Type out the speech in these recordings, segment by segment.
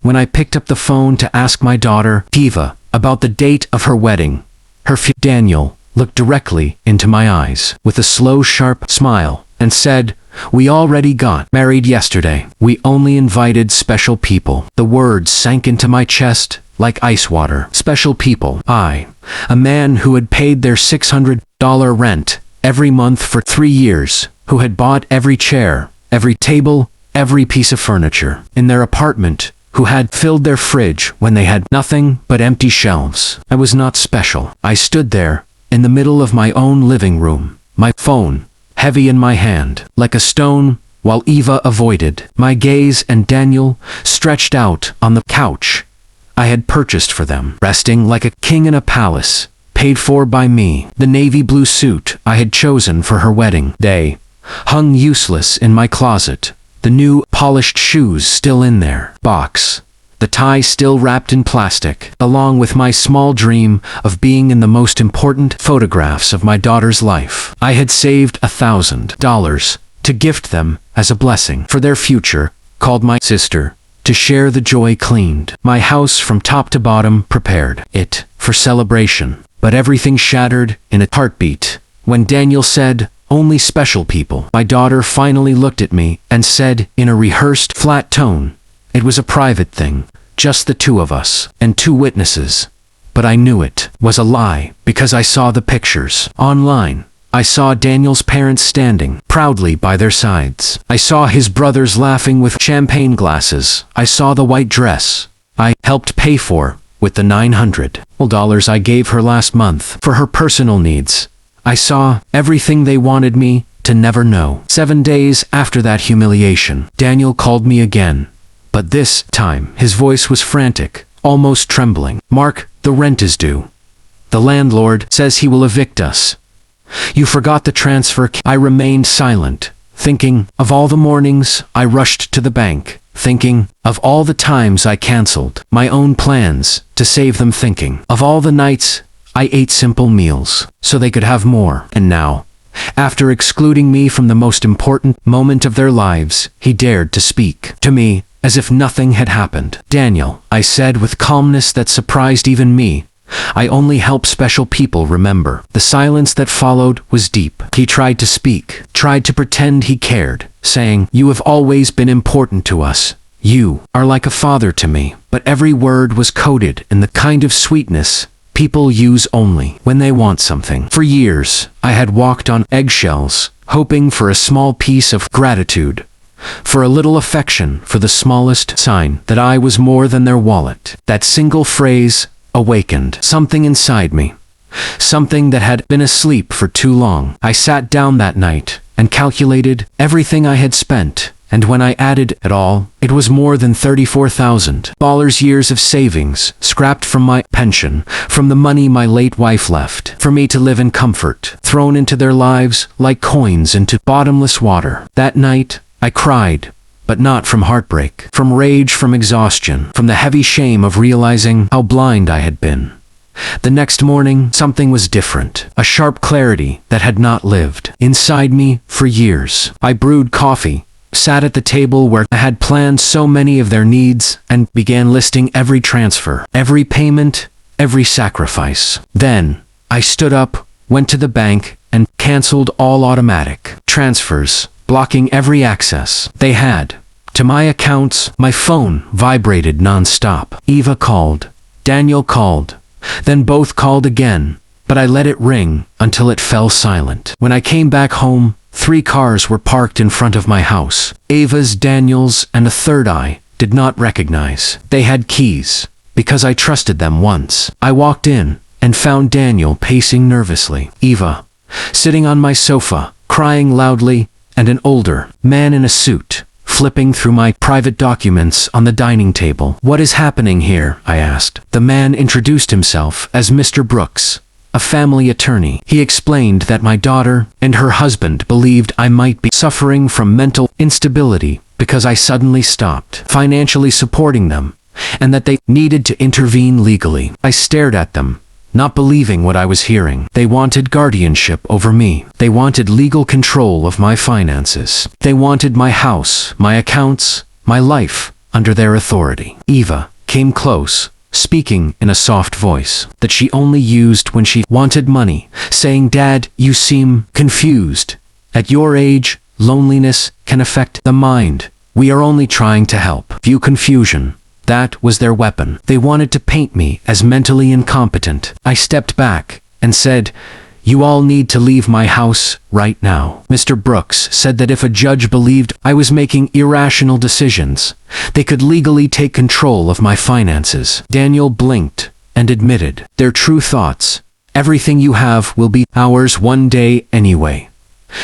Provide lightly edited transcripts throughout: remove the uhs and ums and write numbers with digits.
When I picked up the phone to ask my daughter, Eva, about the date of her wedding, Daniel looked directly into my eyes with a slow, sharp smile and said, "We already got married yesterday. We only invited special people." The words sank into my chest like ice water. Special people. I, a man who had paid their $600 rent every month for 3 years, who had bought every chair, every table, every piece of furniture in their apartment, who had filled their fridge when they had nothing but empty shelves. I was not special. I stood there, in the middle of my own living room, my phone heavy in my hand, like a stone, while Eva avoided my gaze and Daniel stretched out on the couch I had purchased for them, resting like a king in a palace, paid for by me. The navy blue suit I had chosen for her wedding day hung useless in my closet, the new polished shoes still in their box, the tie still wrapped in plastic, along with my small dream of being in the most important photographs of my daughter's life. I had saved $1,000 to gift them as a blessing for their future, called my sister, to share the joy, cleaned my house from top to bottom, prepared it for celebration. But everything shattered in a heartbeat when Daniel said, "Only special people." My daughter finally looked at me and said in a rehearsed, flat tone, "It was a private thing, just the two of us, and 2 witnesses." But I knew it was a lie because I saw the pictures online. I saw Daniel's parents standing proudly by their sides. I saw his brothers laughing with champagne glasses. I saw the white dress I helped pay for with the $900 I gave her last month for her personal needs. I saw everything they wanted me to never know. 7 days after that humiliation, Daniel called me again. But this time, his voice was frantic, almost trembling. "Mark, the rent is due. The landlord says he will evict us. You forgot the transfer." I remained silent, thinking of all the mornings I rushed to the bank, thinking of all the times I canceled my own plans to save them, thinking of all the nights I ate simple meals so they could have more. And now, after excluding me from the most important moment of their lives, he dared to speak to me as if nothing had happened. "Daniel," I said with calmness that surprised even me, "I only help special people remember." The silence that followed was deep. He tried to speak, tried to pretend he cared, saying, "You have always been important to us. You are like a father to me." But every word was coated in the kind of sweetness people use only when they want something. For years, I had walked on eggshells, hoping for a small piece of gratitude, for a little affection, for the smallest sign that I was more than their wallet. That single phrase awakened something inside me, something that had been asleep for too long. I sat down that night and calculated everything I had spent, and when I added it all, it was more than $34,000. Years of savings, scrapped from my pension, from the money my late wife left for me to live in comfort, thrown into their lives like coins into bottomless water. That night, I cried, but not from heartbreak, from rage, from exhaustion, from the heavy shame of realizing how blind I had been. The next morning, something was different, a sharp clarity that had not lived inside me for years. I brewed coffee, sat at the table where I had planned so many of their needs, and began listing every transfer, every payment, every sacrifice. Then, I stood up, went to the bank, and canceled all automatic transfers, blocking every access they had to my accounts. My phone vibrated non-stop. Eva called. Daniel called. Then both called again, but I let it ring until it fell silent. When I came back home, 3 cars were parked in front of my house. Eva's, Daniel's, and a third I did not recognize. They had keys, because I trusted them once. I walked in and found Daniel pacing nervously, Eva sitting on my sofa, crying loudly, and an older man in a suit flipping through my private documents on the dining table. "What is happening here?" I asked. The man introduced himself as Mr. Brooks, a family attorney. He explained that my daughter and her husband believed I might be suffering from mental instability because I suddenly stopped financially supporting them, and that they needed to intervene legally. I stared at them, not believing what I was hearing. They wanted guardianship over me. They wanted legal control of my finances. They wanted my house, my accounts, my life, under their authority. Eva came close, speaking in a soft voice that she only used when she wanted money, saying, "Dad, you seem confused. At your age, loneliness can affect the mind. We are only trying to help." View confusion. That was their weapon. They wanted to paint me as mentally incompetent. I stepped back and said, "You all need to leave my house right now." Mr. Brooks said that if a judge believed I was making irrational decisions, they could legally take control of my finances. Daniel blinked and admitted, "Their true thoughts. Everything you have will be ours one day anyway.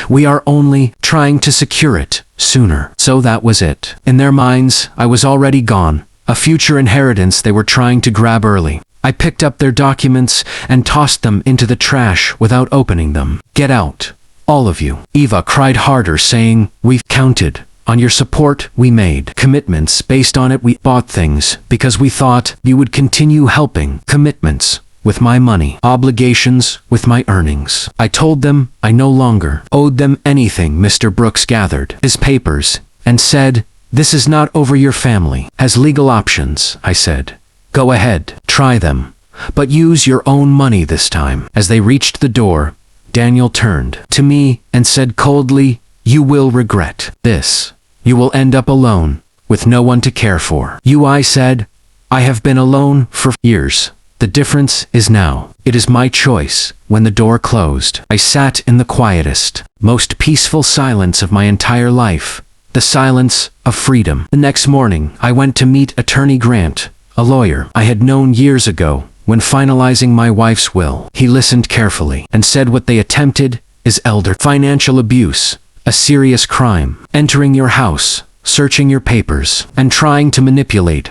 We are only trying to secure it sooner." So that was it. In their minds, I was already gone, a future inheritance they were trying to grab early. I picked up their documents and tossed them into the trash without opening them. "Get out, all of you." Eva cried harder, saying, "We've counted on your support. We made commitments based on it. We bought things because we thought you would continue helping. Commitments with my money, obligations with my earnings." I told them I no longer owed them anything. Mr. Brooks gathered his papers and said, "This is not over. Your family has legal options." I said, "Go ahead, try them, but use your own money this time." As they reached the door, Daniel turned to me and said coldly, "You will regret this. You will end up alone, with no one to care for." I said, "I have been alone for years. The difference is now. It is my choice." When the door closed, I sat in the quietest, most peaceful silence of my entire life, the silence of freedom. The next morning, I went to meet Attorney Grant, a lawyer I had known years ago when finalizing my wife's will. He listened carefully and said what they attempted is elder financial abuse, a serious crime, entering your house, searching your papers, and trying to manipulate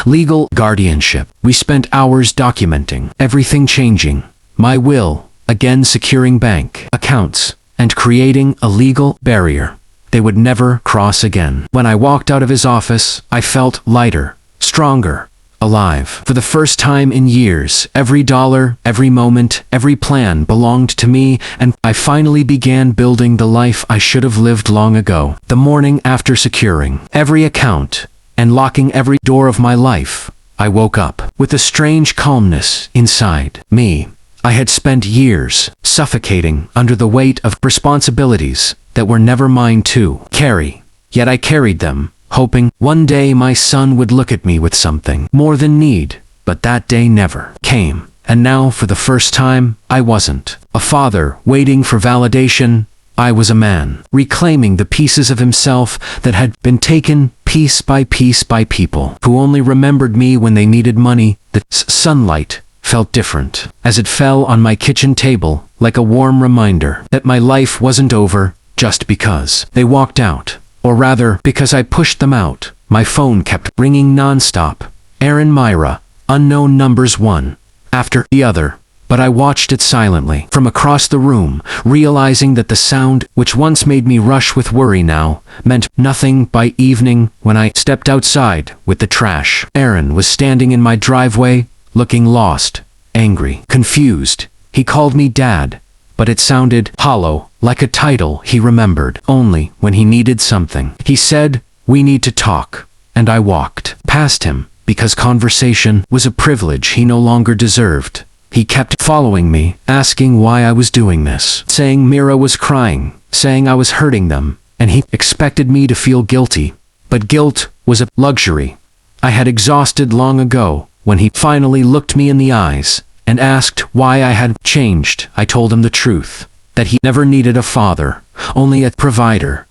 legal guardianship. We spent hours documenting everything, changing my will, again securing bank accounts, and creating a legal barrier they would never cross again. When I walked out of his office, I felt lighter, stronger, alive. For the first time in years, every dollar, every moment, every plan belonged to me, and I finally began building the life I should have lived long ago. The morning after securing every account and locking every door of my life, I woke up with a strange calmness inside me. I had spent years suffocating under the weight of responsibilities that were never mine to carry, yet I carried them, hoping one day my son would look at me with something more than need, but that day never came. And now, for the first time, I wasn't a father waiting for validation. I was a man reclaiming the pieces of himself that had been taken piece by people who only remembered me when they needed money. The sunlight felt different as it fell on my kitchen table, like a warm reminder that my life wasn't over just because they walked out. Or rather, because I pushed them out. My phone kept ringing nonstop. Aaron, Myra, unknown numbers, one after the other. But I watched it silently from across the room, realizing that the sound, which once made me rush with worry, now meant nothing. By evening, when I stepped outside with the trash, Aaron was standing in my driveway, looking lost, angry, confused. He called me Dad, but it sounded hollow, like a title he remembered only when he needed something. He said, "We need to talk," and I walked past him because conversation was a privilege he no longer deserved. He kept following me, asking why I was doing this, saying Mira was crying, saying I was hurting them, and he expected me to feel guilty. But guilt was a luxury I had exhausted long ago. When he finally looked me in the eyes and asked why I had changed, I told him the truth, that he never needed a father, only a provider.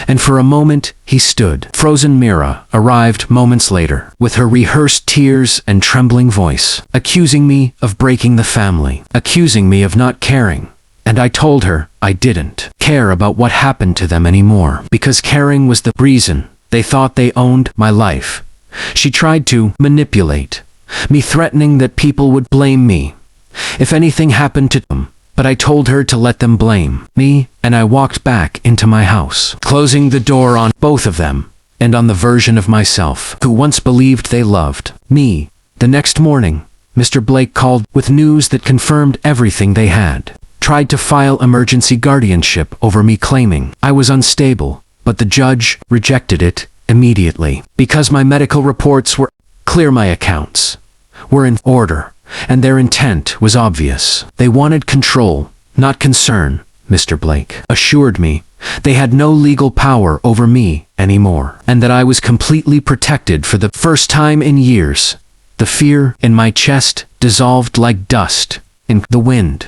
And for a moment, he stood frozen. Mira arrived moments later, with her rehearsed tears and trembling voice, accusing me of breaking the family, accusing me of not caring. And I told her I didn't care about what happened to them anymore, because caring was the reason they thought they owned my life. She tried to manipulate me, threatening that people would blame me if anything happened to them. But I told her to let them blame me, and I walked back into my house, closing the door on both of them, and on the version of myself who once believed they loved me. The next morning, Mr. Blake called with news that confirmed everything. They had tried to file emergency guardianship over me, claiming I was unstable, but the judge rejected it immediately, because my medical reports were clear, my accounts were in order, and their intent was obvious. They wanted control, not concern, Mr. Blake assured me. They had no legal power over me anymore, and that I was completely protected for the first time in years. The fear in my chest dissolved like dust in the wind.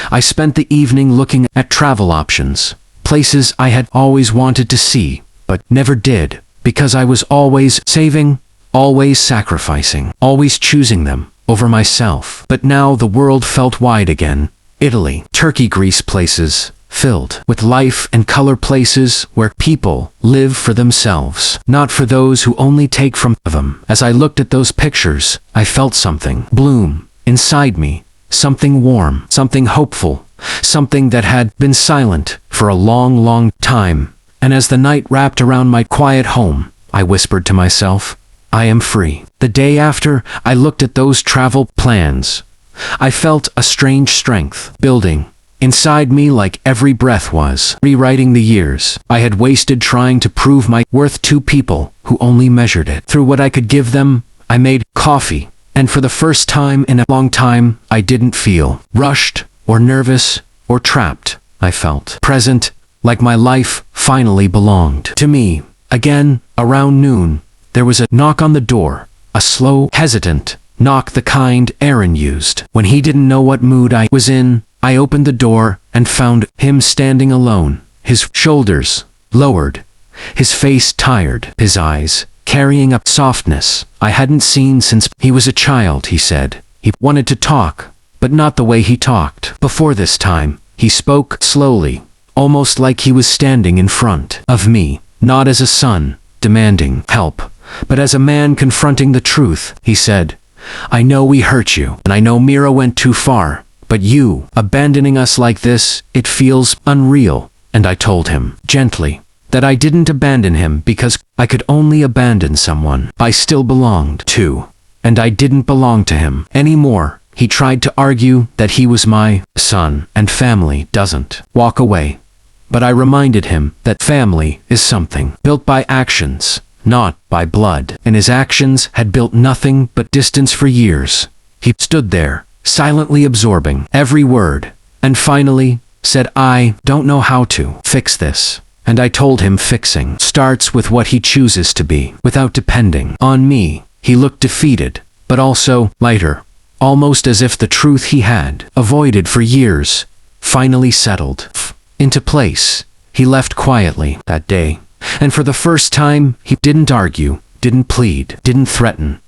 I spent the evening looking at travel options, places I had always wanted to see, but never did, because I was always saving, always sacrificing, always choosing them over myself. But now the world felt wide again. Italy, Turkey, Greece, places filled with life and color, places where people live for themselves, not for those who only take from them. As I looked at those pictures, I felt something bloom inside me, something warm, something hopeful, something that had been silent for a long, long time. And as the night wrapped around my quiet home, I whispered to myself, I am free. The day after I looked at those travel plans, I felt a strange strength building inside me, like every breath was rewriting the years I had wasted trying to prove my worth to people who only measured it through what I could give them. I made coffee, and for the first time in a long time, I didn't feel rushed or nervous or trapped. I felt present, like my life finally belonged to me. Again, around noon, there was a knock on the door, a slow, hesitant knock, the kind Aaron used when he didn't know what mood I was in. I opened the door and found him standing alone, his shoulders lowered, his face tired, his eyes carrying a softness I hadn't seen since he was a child. He said he wanted to talk, but not the way he talked before this time. He spoke slowly, almost like he was standing in front of me, not as a son demanding help, but as a man confronting the truth. He said, I know we hurt you, and I know Mira went too far, but you abandoning us like this, it feels unreal. And I told him, gently, that I didn't abandon him because I could only abandon someone I still belonged to, and I didn't belong to him anymore. He tried to argue that he was my son, and family doesn't walk away. But I reminded him that family is something built by actions, not by blood, and his actions had built nothing but distance for years. He stood there, silently absorbing every word, and finally said, I don't know how to fix this. And I told him fixing starts with what he chooses to be, without depending on me. He looked defeated, but also lighter, almost as if the truth he had avoided for years finally settled into place. He left quietly that day, and for the first time, he didn't argue, didn't plead, didn't threaten.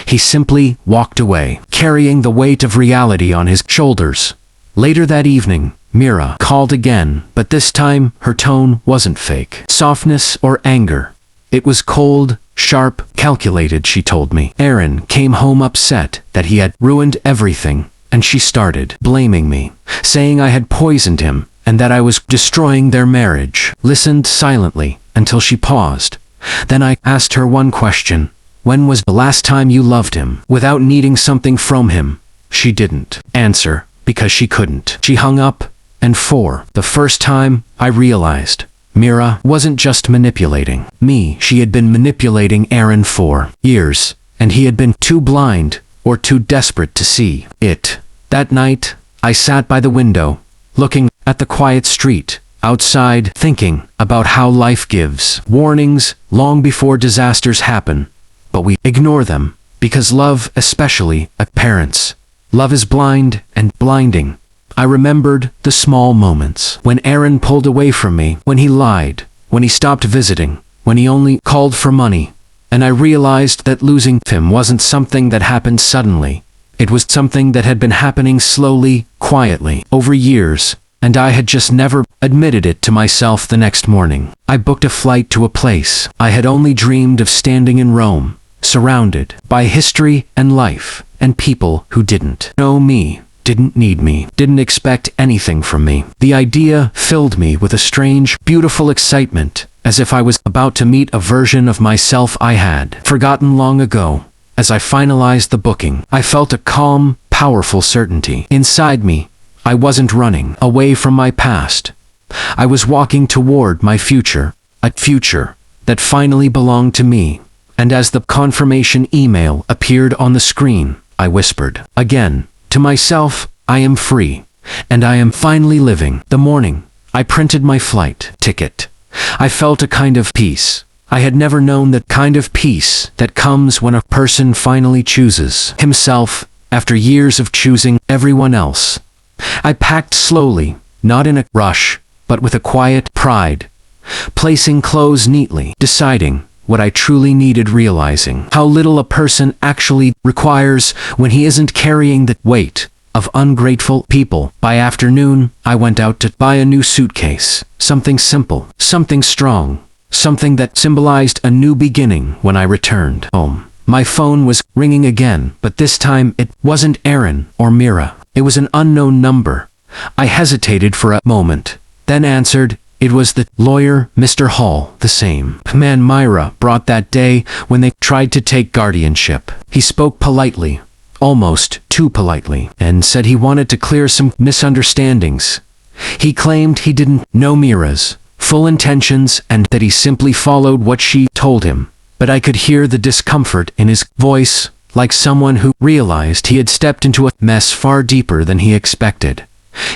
He simply walked away, carrying the weight of reality on his shoulders. Later that evening, Mira called again, but this time her tone wasn't fake softness or anger. It was cold, sharp, calculated. She told me Aaron came home upset that he had ruined everything, and she started blaming me, saying I had poisoned him and that I was destroying their marriage. Listened silently until she paused. Then I asked her one question. When was the last time you loved him without needing something from him? She didn't answer because she couldn't. She hung up, and for the first time, I realized Mira wasn't just manipulating me. She had been manipulating Aaron for years, and he had been too blind or too desperate to see it. That night, I sat by the window, looking at the quiet street outside, thinking about how life gives warnings long before disasters happen, but we ignore them because love, especially parents, love is blind and blinding. I remembered the small moments when Aaron pulled away from me, when he lied, when he stopped visiting, when he only called for money, and I realized that losing him wasn't something that happened suddenly. It was something that had been happening slowly, quietly, over years, and I had just never admitted it to myself. The next morning, I booked a flight to a place I had only dreamed of, standing in Rome, surrounded by history and life, and people who didn't know me, didn't need me, didn't expect anything from me. The idea filled me with a strange, beautiful excitement, as if I was about to meet a version of myself I had forgotten long ago. As I finalized the booking, I felt a calm, powerful certainty inside me. I wasn't running away from my past. I was walking toward my future, a future that finally belonged to me. And as the confirmation email appeared on the screen, I whispered again to myself, I am free, and I am finally living. The morning I printed my flight ticket, I felt a kind of peace. I had never known that kind of peace that comes when a person finally chooses himself after years of choosing everyone else. I packed slowly, not in a rush, but with a quiet pride, placing clothes neatly, deciding what I truly needed, realizing how little a person actually requires when he isn't carrying the weight of ungrateful people. By afternoon, I went out to buy a new suitcase, something simple, something strong, something that symbolized a new beginning. When I returned home, my phone was ringing again, but this time it wasn't Aaron or Mira. It was an unknown number. I hesitated for a moment, then answered. It was the lawyer, Mr. Hall, the same man Myra brought that day when they tried to take guardianship. He spoke politely, almost too politely, and said he wanted to clear some misunderstandings. He claimed he didn't know Mira's full intentions and that he simply followed what she told him. But I could hear the discomfort in his voice, like someone who realized he had stepped into a mess far deeper than he expected.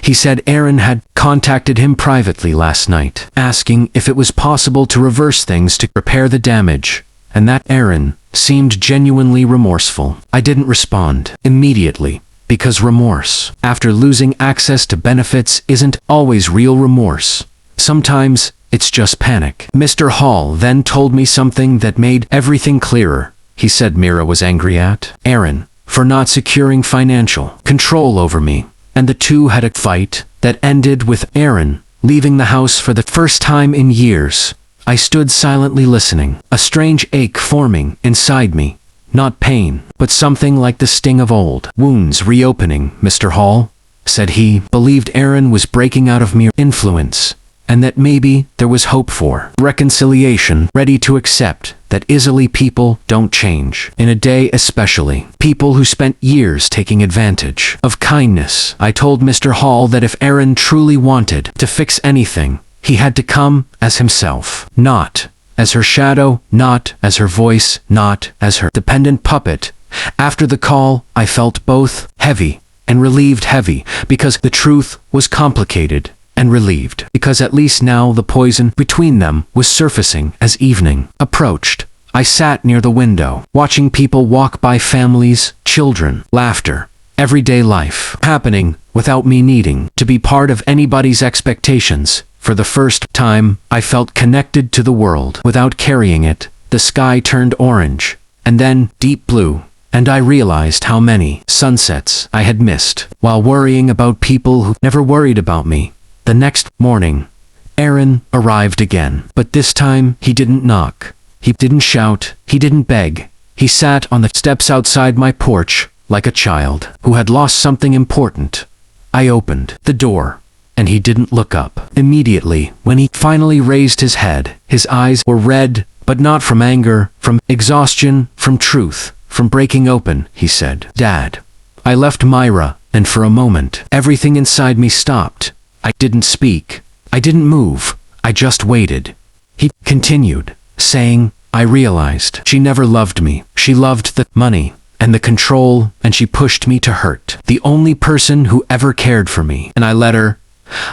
He said Aaron had contacted him privately last night, asking if it was possible to reverse things to repair the damage, and that Aaron seemed genuinely remorseful. I didn't respond immediately, because remorse after losing access to benefits isn't always real remorse. Sometimes it's just panic. Mr. Hall then told me something that made everything clearer. He said Mira was angry at Aaron for not securing financial control over me, and the two had a fight that ended with Aaron leaving the house for the first time in years. I stood silently listening, a strange ache forming inside me. Not pain, but something like the sting of old wounds reopening. Mr. Hall said he believed Aaron was breaking out of mere influence, and that maybe there was hope for reconciliation, ready to accept that easily people don't change in a day, especially people who spent years taking advantage of kindness. I told Mr. Hall that if Aaron truly wanted to fix anything, he had to come as himself, not as her shadow, not as her voice, not as her dependent puppet. After the call, I felt both heavy and relieved. Heavy because the truth was complicated, and relieved because at least now the poison between them was surfacing. As evening approached, I sat near the window, watching people walk by, families, children, laughter, everyday life happening without me needing to be part of anybody's expectations. For the first time, I felt connected to the world without carrying it. The sky turned orange, and then deep blue, and I realized how many sunsets I had missed while worrying about people who never worried about me. The next morning, Aaron arrived again, but this time he didn't knock. He didn't shout. He didn't beg. He sat on the steps outside my porch like a child who had lost something important. I opened the door, and he didn't look up. Immediately, when he finally raised his head, his eyes were red, but not from anger, from exhaustion, from truth, from breaking open. He said, "Dad, I left Myra," and for a moment, everything inside me stopped. I didn't speak. I didn't move. I just waited. He continued, saying, "I realized she never loved me. She loved the money and the control, and she pushed me to hurt the only person who ever cared for me. And I let her.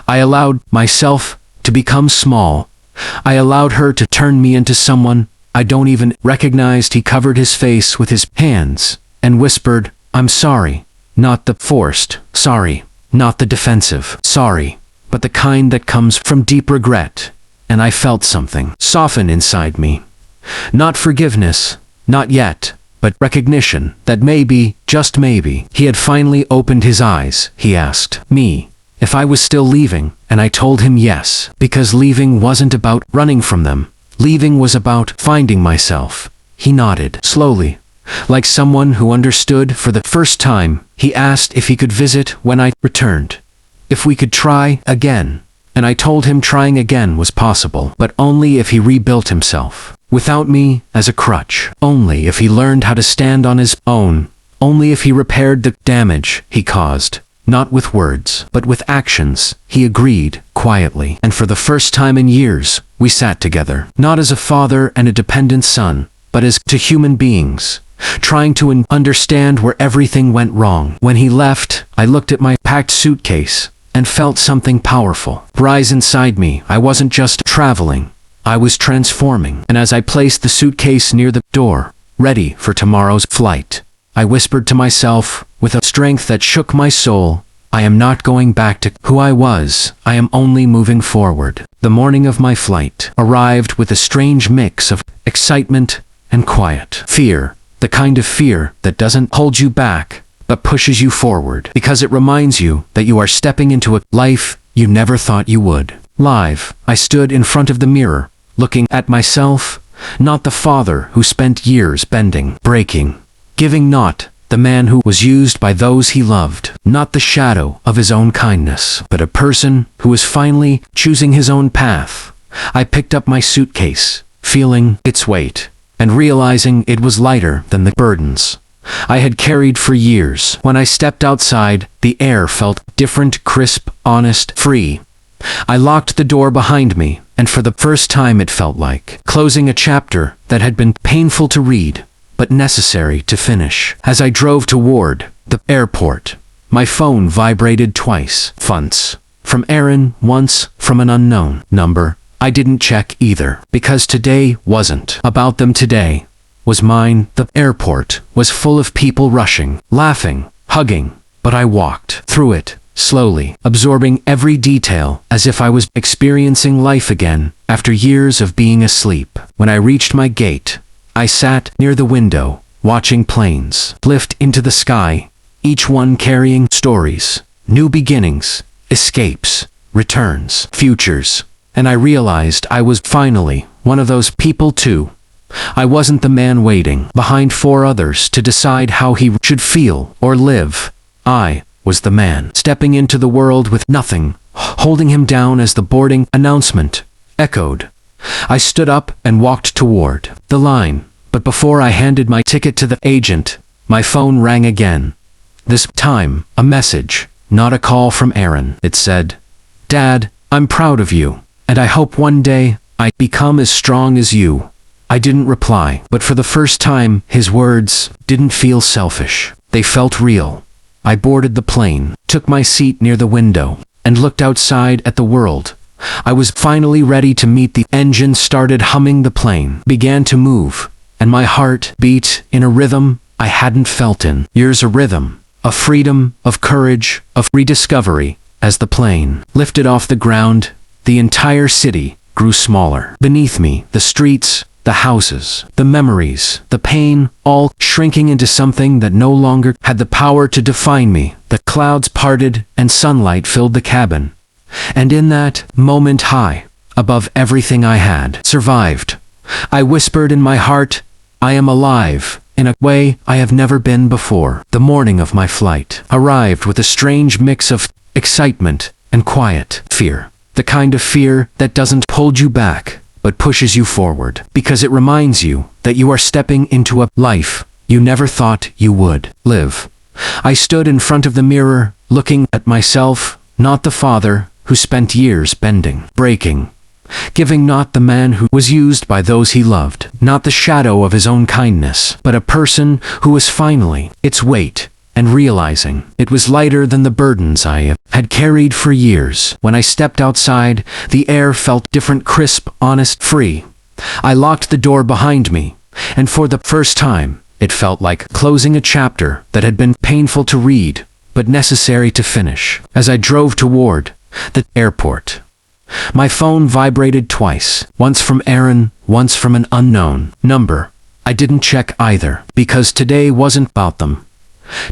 I allowed myself to become small. I allowed her to turn me into someone I don't even recognize." He covered his face with his hands and whispered, "I'm sorry." Not the forced sorry, not the defensive sorry, but the kind that comes from deep regret. And I felt something soften inside me. Not forgiveness, not yet, but recognition that maybe, just maybe, he had finally opened his eyes. He asked me if I was still leaving, and I told him yes, because leaving wasn't about running from them. Leaving was about finding myself. He nodded slowly, like someone who understood for the first time. He asked if he could visit when I returned, if we could try again, and I told him trying again was possible, but only if he rebuilt himself, without me as a crutch, only if he learned how to stand on his own, only if he repaired the damage he caused. not with words, but with actions, he agreed, quietly. And for the first time in years, we sat together, not as a father and a dependent son, but as two human beings, trying to understand where everything went wrong. When he left, I looked at my packed suitcase and felt something powerful rise inside me. I wasn't just traveling, I was transforming. And as I placed the suitcase near the door, ready for tomorrow's flight, I whispered to myself, with a strength that shook my soul, I am not going back to who I was, I am only moving forward. The morning of my flight arrived with a strange mix of excitement and quiet. Fear, the kind of fear that doesn't hold you back, but pushes you forward, because it reminds you that you are stepping into a life you never thought you would. Live, I stood in front of the mirror, looking at myself, not the father who spent years bending, breaking, giving, not the man who was used by those he loved, not the shadow of his own kindness, but a person who was finally choosing his own path. I picked up my suitcase, feeling its weight, and realizing it was lighter than the burdens I had carried for years. When I stepped outside, the air felt different, crisp, honest, free. I locked the door behind me, and for the first time it felt like closing a chapter that had been painful to read, but necessary to finish. As I drove toward the airport, my phone vibrated twice. Once from Aaron, once from an unknown number. I didn't check either, because today wasn't about them. Today was mine. The airport was full of people rushing, laughing, hugging, but I walked through it, slowly, absorbing every detail as if I was experiencing life again after years of being asleep. When I reached my gate, I sat near the window, watching planes lift into the sky, each one carrying stories, new beginnings, escapes, returns, futures. And I realized I was finally one of those people too. I wasn't the man waiting behind for others to decide how he should feel or live. I was the man stepping into the world with nothing holding him down. As the boarding announcement echoed, I stood up and walked toward the line, but before I handed my ticket to the agent, my phone rang again. This time, a message, not a call from Aaron. It said, "Dad, I'm proud of you, and I hope one day I become as strong as you." I didn't reply, but for the first time, his words didn't feel selfish. They felt real. I boarded the plane, took my seat near the window, and looked outside at the world. I was finally ready to meet. The engine started humming, the plane began to move, and my heart beat in a rhythm I hadn't felt in years. A rhythm of freedom, of courage, of rediscovery. As the plane lifted off the ground, the entire city grew smaller. Beneath me, the streets, the houses, the memories, the pain, all shrinking into something that no longer had the power to define me. The clouds parted and sunlight filled the cabin. And in that moment, high above everything I had survived, I whispered in my heart, I am alive, in a way I have never been before. The morning of my flight arrived with a strange mix of excitement and quiet fear. The kind of fear that doesn't hold you back, but pushes you forward, because it reminds you that you are stepping into a life you never thought you would live. I stood in front of the mirror, looking at myself, not the father who spent years bending, breaking, giving, not the man who was used by those he loved, not the shadow of his own kindness, but a person who was finally its weight, and realizing it was lighter than the burdens I had carried for years. When I stepped outside, the air felt different, crisp, honest, free. I locked the door behind me, and for the first time, it felt like closing a chapter that had been painful to read, but necessary to finish. As I drove toward the airport, my phone vibrated twice, once from Aaron, once from an unknown number. I didn't check either, because today wasn't about them.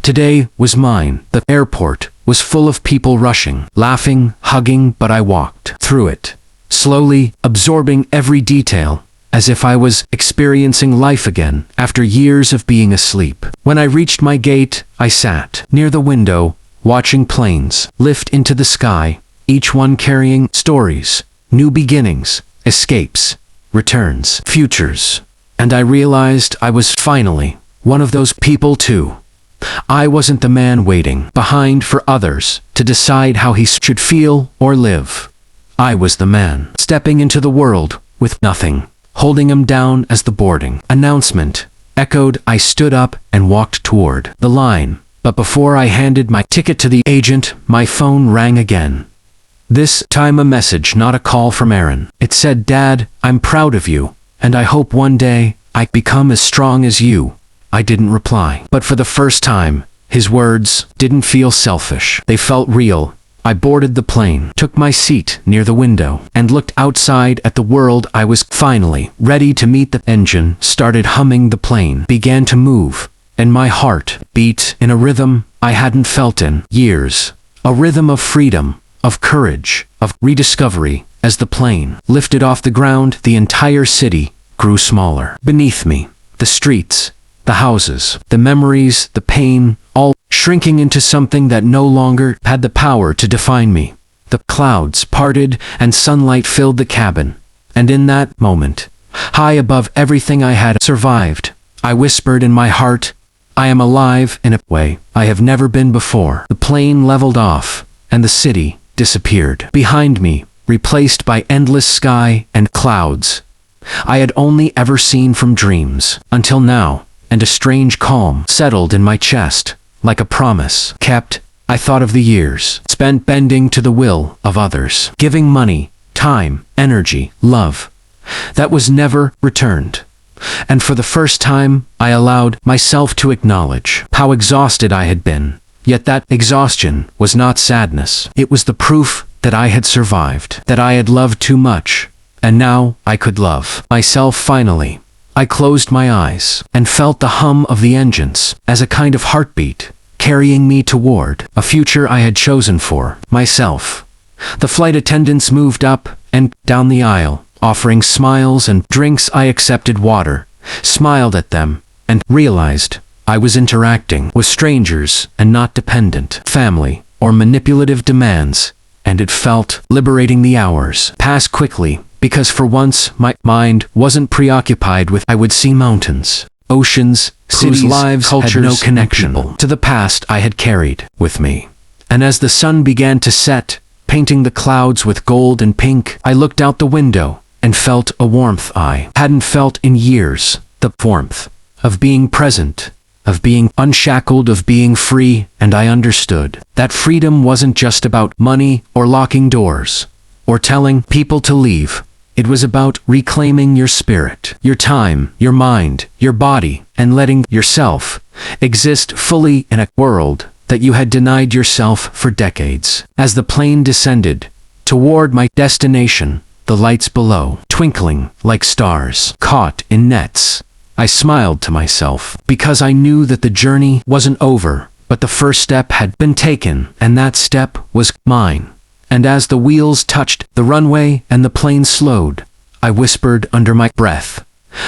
Today was mine. The airport was full of people rushing, laughing, hugging, but I walked through it, slowly, absorbing every detail, as if I was experiencing life again after years of being asleep. When I reached my gate, I sat near the window, watching planes lift into the sky, each one carrying stories, new beginnings, escapes, returns, futures. And I realized I was finally one of those people too. I wasn't the man waiting behind for others to decide how he should feel or live. I was the man stepping into the world with nothing holding him down as the boarding announcement echoed. I stood up and walked toward the line, but before I handed my ticket to the agent, my phone rang again. This time a message, not a call from Aaron. It said, "Dad, I'm proud of you, and I hope one day I become as strong as you." I didn't reply, but for the first time, his words didn't feel selfish. They felt real. I boarded the plane, took my seat near the window, and looked outside at the world. I was finally ready to meet. The engine started humming, the plane began to move, and my heart beat in a rhythm I hadn't felt in years. A rhythm of freedom, of courage, of rediscovery. As the plane lifted off the ground, the entire city grew smaller beneath me. The streets, the houses, the memories, the pain, all shrinking into something that no longer had the power to define me. The clouds parted and sunlight filled the cabin. And in that moment, high above everything I had survived, I whispered in my heart, I am alive in a way I have never been before. The plane leveled off, and the city disappeared behind me, replaced by endless sky and clouds I had only ever seen from dreams until now. And a strange calm settled in my chest, like a promise kept. I thought of the years spent bending to the will of others, giving money, time, energy, love that was never returned. And for the first time, I allowed myself to acknowledge how exhausted I had been. Yet that exhaustion was not sadness. It was the proof that I had survived, that I had loved too much, and now I could love myself finally. I closed my eyes and felt the hum of the engines as a kind of heartbeat, carrying me toward a future I had chosen for myself. The flight attendants moved up and down the aisle, offering smiles and drinks. I accepted water, smiled at them, and realized I was interacting with strangers and not dependent family or manipulative demands, and it felt liberating. The hours passed quickly, because for once my mind wasn't preoccupied with. I would see mountains, oceans, cities, whose lives cultures, had no connection to the past I had carried with me. And as the sun began to set, painting the clouds with gold and pink, I looked out the window and felt a warmth I hadn't felt in years. The warmth of being present, of being unshackled, of being free. And I understood that freedom wasn't just about money or locking doors or telling people to leave. It was about reclaiming your spirit, your time, your mind, your body, and letting yourself exist fully in a world that you had denied yourself for decades. As the plane descended toward my destination, the lights below twinkling like stars caught in nets, I smiled to myself because I knew that the journey wasn't over, but the first step had been taken, and that step was mine. And as the wheels touched the runway and the plane slowed, I whispered under my breath,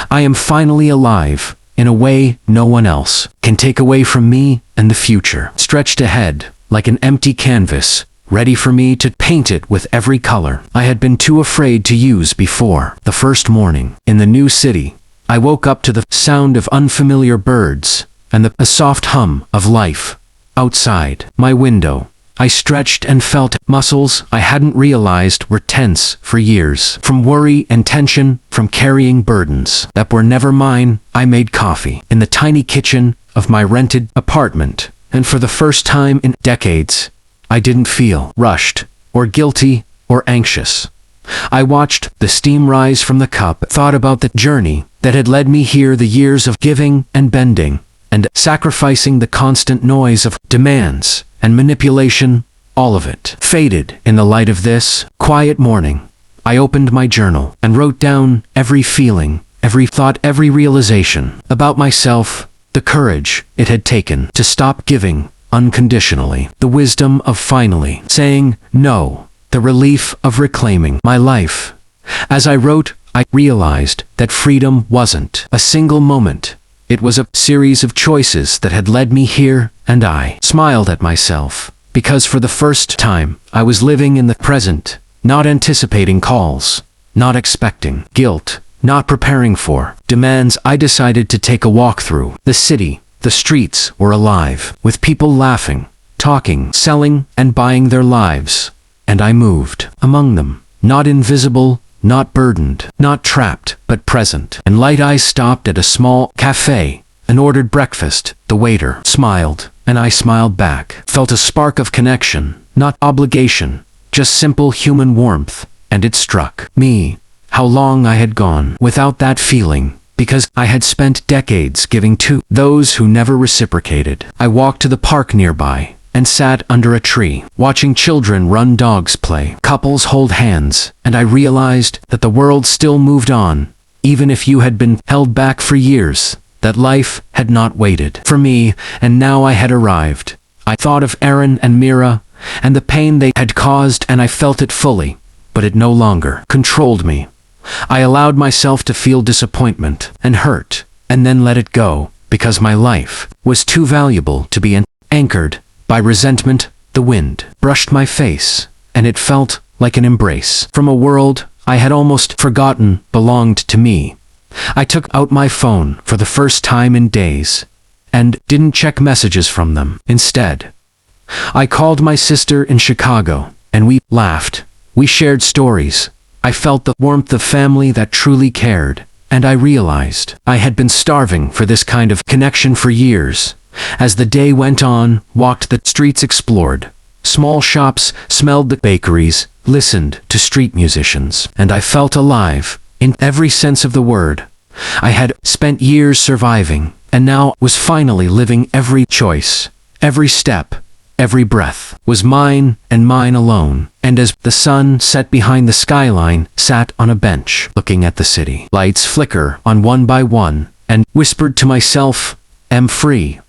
I am finally alive, in a way no one else can take away from me. And the future stretched ahead like an empty canvas, ready for me to paint it with every color I had been too afraid to use before. The first morning in the new city, I woke up to the sound of unfamiliar birds and a soft hum of life outside my window. I stretched and felt muscles I hadn't realized were tense for years, from worry and tension, from carrying burdens that were never mine. I made coffee in the tiny kitchen of my rented apartment, and for the first time in decades, I didn't feel rushed or guilty or anxious. I watched the steam rise from the cup, thought about the journey that had led me here, the years of giving and bending and sacrificing, the constant noise of demands and manipulation. All of it faded in the light of this quiet morning. I opened my journal and wrote down every feeling, every thought, every realization about myself, the courage it had taken to stop giving unconditionally, the wisdom of finally saying no, the relief of reclaiming my life. As I wrote, I realized that freedom wasn't a single moment. It was a series of choices that had led me here, and I smiled at myself, because for the first time, I was living in the present, not anticipating calls, not expecting guilt, not preparing for demands. I decided to take a walk through the city, The streets were alive, with people laughing, talking, selling, and buying their lives. And I moved among them, not invisible, not burdened, not trapped, but present. And light eyes stopped at a small cafe and ordered breakfast. The waiter smiled, and I smiled back. Felt a spark of connection, not obligation, just simple human warmth. And it struck me how long I had gone without that feeling, because I had spent decades giving to those who never reciprocated. I walked to the park nearby and sat under a tree, watching children run, dogs play, couples hold hands, and I realized that the world still moved on, even if you had been held back for years, that life had not waited for me, and now I had arrived. I thought of Aaron and Mira, and the pain they had caused, and I felt it fully, but it no longer controlled me. I allowed myself to feel disappointment and hurt, and then let it go, because my life was too valuable to be anchored by resentment. The wind brushed my face, and it felt like an embrace from a world I had almost forgotten belonged to me. I took out my phone for the first time in days, and didn't check messages from them. Instead, I called my sister in Chicago, and we laughed. We shared stories. I felt the warmth of family that truly cared, and I realized I had been starving for this kind of connection for years. As the day went on, walked the streets, explored small shops, smelled the bakeries, listened to street musicians, and I felt alive in every sense of the word. I had spent years surviving, and now was finally living. Every choice, every step, every breath was mine and mine alone. And as the sun set behind the skyline, sat on a bench, looking at the city lights flicker on one by one, and whispered to myself, "Am free.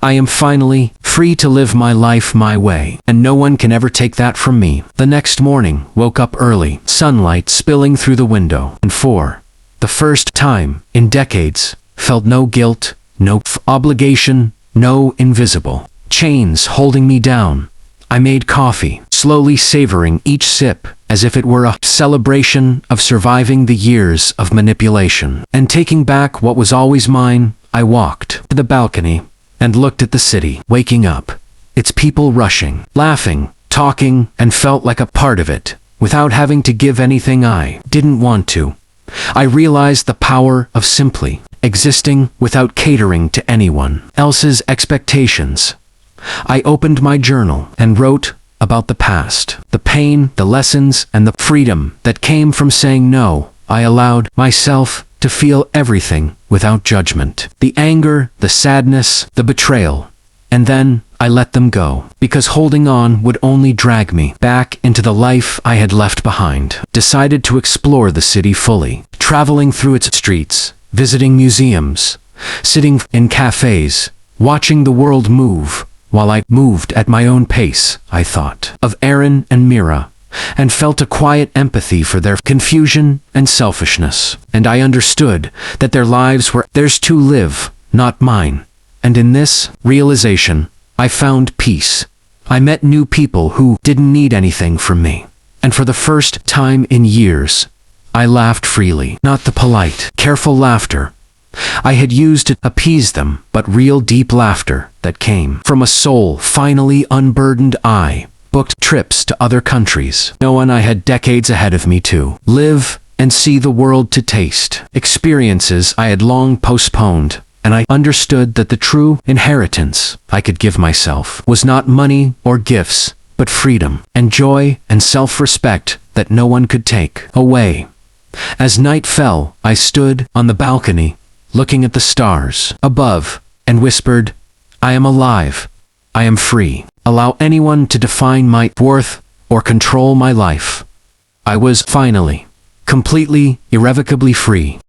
I am finally free to live my life my way, and no one can ever take that from me." The next morning, woke up early, sunlight spilling through the window, and for the first time in decades, felt no guilt, no obligation, no invisible chains holding me down. I made coffee, slowly savoring each sip as if it were a celebration of surviving the years of manipulation. And taking back what was always mine, I walked to the balcony and looked at the city, waking up, its people rushing, laughing, talking, and felt like a part of it, without having to give anything I didn't want to. I realized the power of simply existing without catering to anyone else's expectations. I opened my journal and wrote about the past, the pain, the lessons, and the freedom that came from saying no. I allowed myself to feel everything without judgment. The anger, the sadness, the betrayal. And then I let them go, because holding on would only drag me back into the life I had left behind. Decided to explore the city fully, traveling through its streets, visiting museums, sitting in cafes, watching the world move, while I moved at my own pace. I thought of Aaron and Mira, and felt a quiet empathy for their confusion and selfishness. And I understood that their lives were theirs to live, not mine. And in this realization, I found peace. I met new people who didn't need anything from me. And for the first time in years, I laughed freely. Not the polite, careful laughter I had used to appease them, but real deep laughter that came from a soul finally unburdened. I booked trips to other countries, knowing I had decades ahead of me to live and see the world, to taste experiences I had long postponed. And I understood that the true inheritance I could give myself was not money or gifts, but freedom and joy and self-respect that no one could take away. As night fell, I stood on the balcony, looking at the stars above, and whispered, "I am alive. I am free. Allow anyone to define my worth or control my life." I was finally, completely, irrevocably free.